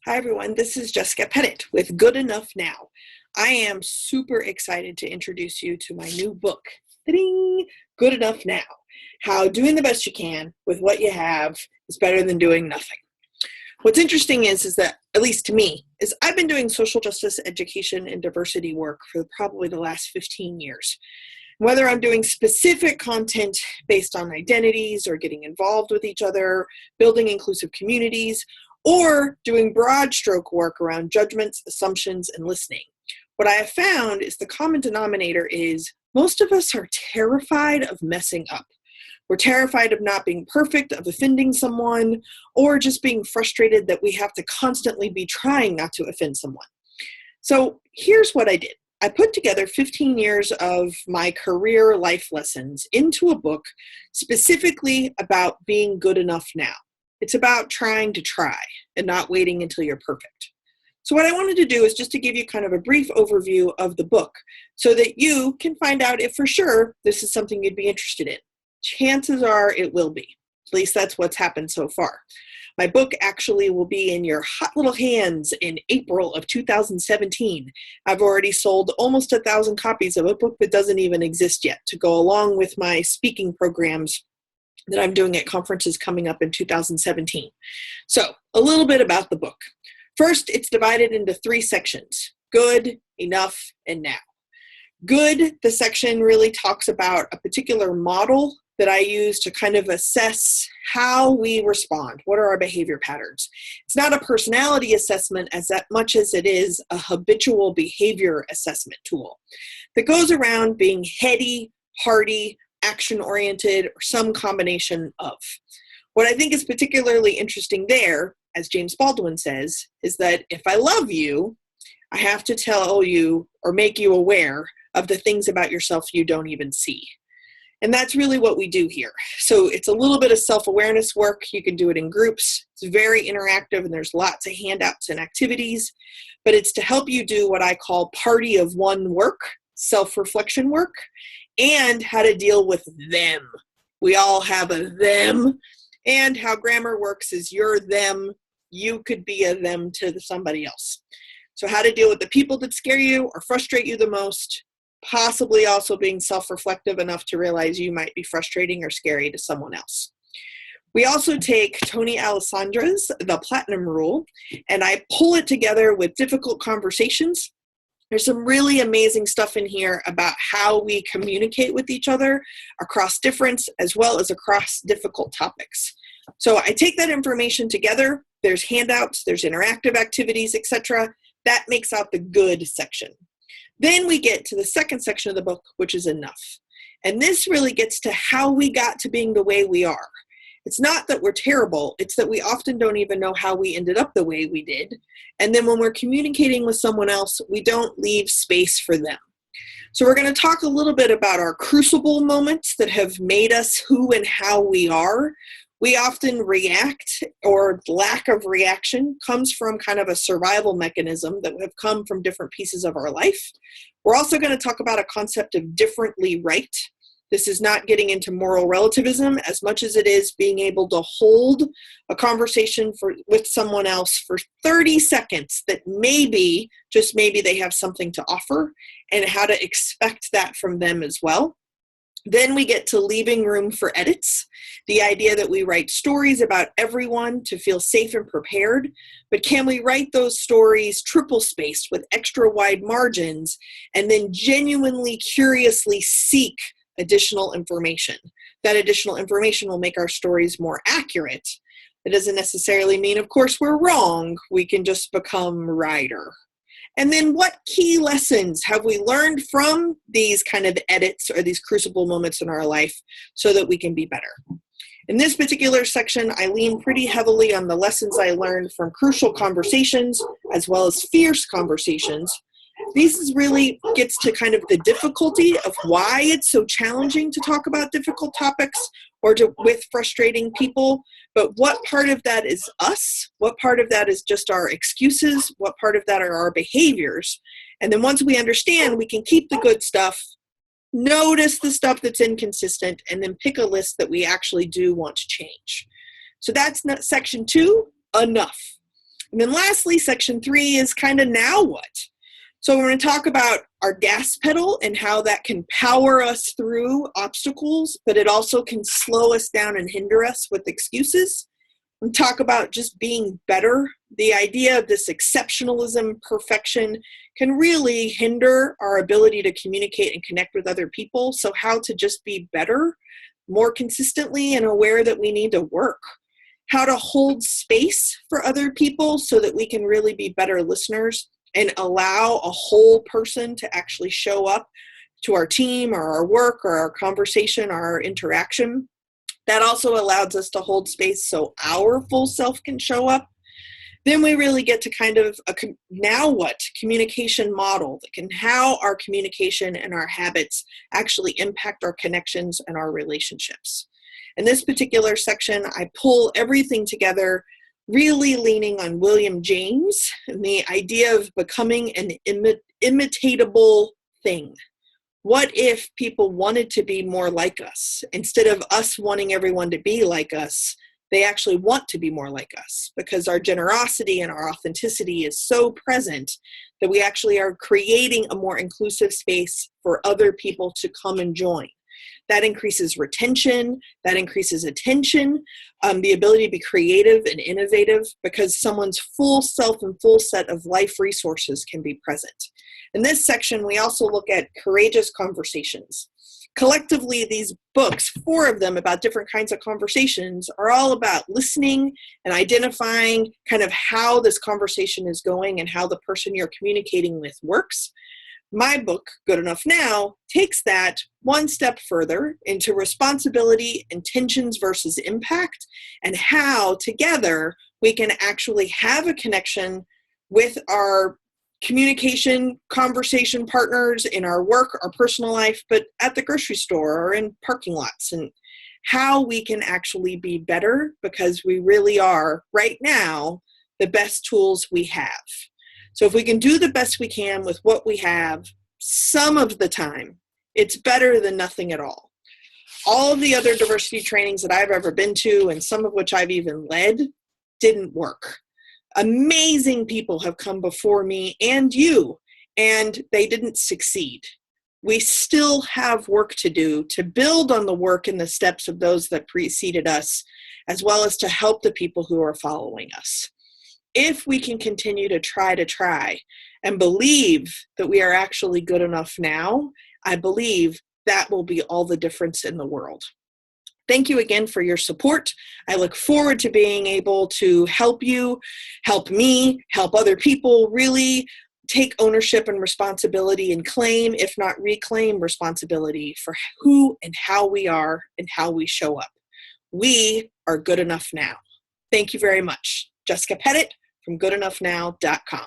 Hi everyone, this is Jessica Pettitt with Good Enough Now. I am super excited to introduce you to my new book, Ding! Good Enough Now, How Doing the Best You Can with What You Have is Better Than Doing Nothing. What's interesting is that, at least to me, is I've been doing social justice education and diversity work for probably the last 15 years. Whether I'm doing specific content based on identities or getting involved with each other, building inclusive communities, or doing broad stroke work around judgments, assumptions, and listening. What I have found is the common denominator is most of us are terrified of messing up. We're terrified of not being perfect, of offending someone, or just being frustrated that we have to constantly be trying not to offend someone. So here's what I did. I put together 15 years of my career life lessons into a book specifically about being good enough now. It's about trying to try and not waiting until you're perfect. So what I wanted to do is just to give you kind of a brief overview of the book so that you can find out if for sure this is something you'd be interested in. Chances are it will be. At least that's what's happened so far. My book actually will be in your hot little hands in April of 2017. I've already sold almost 1,000 copies of a book that doesn't even exist yet to go along with my speaking programs that I'm doing at conferences coming up in 2017. So a little bit about the book. First, it's divided into 3 sections: good, enough, and now. Good, the section really talks about a particular model that I use to kind of assess how we respond. What are our behavior patterns? It's not a personality assessment as much as it is a habitual behavior assessment tool that goes around being heady, hearty, action-oriented, or some combination of. What I think is particularly interesting there, as James Baldwin says, is that if I love you, I have to tell you or make you aware of the things about yourself you don't even see. And that's really what we do here. So it's a little bit of self-awareness work. You can do it in groups. It's very interactive and there's lots of handouts and activities, but it's to help you do what I call party of one work, self-reflection work, and how to deal with them. We all have a them, and how grammar works is you're them, you could be a them to somebody else. So how to deal with the people that scare you or frustrate you the most, possibly also being self-reflective enough to realize you might be frustrating or scary to someone else. We also take Tony Alessandra's The Platinum Rule, and I pull it together with difficult conversations. There's some really amazing stuff in here about how we communicate with each other across difference as well as across difficult topics. So I take that information together. There's handouts, there's interactive activities, etc. That makes out the good section. Then we get to the second section of the book, which is enough. And this really gets to how we got to being the way we are. It's not that we're terrible, it's that we often don't even know how we ended up the way we did. And then when we're communicating with someone else, we don't leave space for them. So we're going to talk a little bit about our crucible moments that have made us who and how we are. We often react, or lack of reaction comes from kind of a survival mechanism that have come from different pieces of our life. We're also going to talk about a concept of differently right. This is not getting into moral relativism as much as it is being able to hold a conversation with someone else for 30 seconds that maybe, just maybe, they have something to offer, and how to expect that from them as well. Then we get to leaving room for edits, the idea that we write stories about everyone to feel safe and prepared, but can we write those stories triple-spaced with extra wide margins and then genuinely, curiously seek additional information? That additional information will make our stories more accurate. It doesn't necessarily mean, of course, we're wrong. We can just become righter. And then what key lessons have we learned from these kind of edits or these crucible moments in our life so that we can be better? In this particular section, I lean pretty heavily on the lessons I learned from crucial conversations as well as fierce conversations. This really gets to kind of the difficulty of why it's so challenging to talk about difficult topics or with frustrating people, but what part of that is us? What part of that is just our excuses? What part of that are our behaviors? And then once we understand, we can keep the good stuff, notice the stuff that's inconsistent, and then pick a list that we actually do want to change. So that's section 2, enough. And then lastly, section 3 is kind of now what? So we're going to talk about our gas pedal and how that can power us through obstacles, but it also can slow us down and hinder us with excuses. And talk about just being better. The idea of this exceptionalism, perfection, can really hinder our ability to communicate and connect with other people. So how to just be better, more consistently, and aware that we need to work. How to hold space for other people so that we can really be better listeners and allow a whole person to actually show up to our team or our work or our conversation or our interaction. That also allows us to hold space so our full self can show up. Then we really get to kind of a now what communication model that can how our communication and our habits actually impact our connections and our relationships. In this particular section, I pull everything together, really leaning on William James and the idea of becoming an imitatable thing. What if people wanted to be more like us? Instead of us wanting everyone to be like us, they actually want to be more like us because our generosity and our authenticity is so present that we actually are creating a more inclusive space for other people to come and join. That increases retention, that increases attention, the ability to be creative and innovative because someone's full self and full set of life resources can be present. In this section, we also look at courageous conversations. Collectively, these books, 4 of them about different kinds of conversations, are all about listening and identifying kind of how this conversation is going and how the person you're communicating with works. My book, Good Enough Now, takes that one step further into responsibility, intentions versus impact, and how together we can actually have a connection with our communication, conversation partners in our work, our personal life, but at the grocery store or in parking lots, and how we can actually be better because we really are, right now, the best tools we have. So if we can do the best we can with what we have, some of the time, it's better than nothing at all. All of the other diversity trainings that I've ever been to, and some of which I've even led, didn't work. Amazing people have come before me and you, and they didn't succeed. We still have work to do to build on the work and the steps of those that preceded us, as well as to help the people who are following us. If we can continue to try and believe that we are actually good enough now, I believe that will be all the difference in the world. Thank you again for your support. I look forward to being able to help you, help me, help other people really take ownership and responsibility and claim, if not reclaim, responsibility for who and how we are and how we show up. We are good enough now. Thank you very much. Jessica Pettitt from goodenoughnow.com.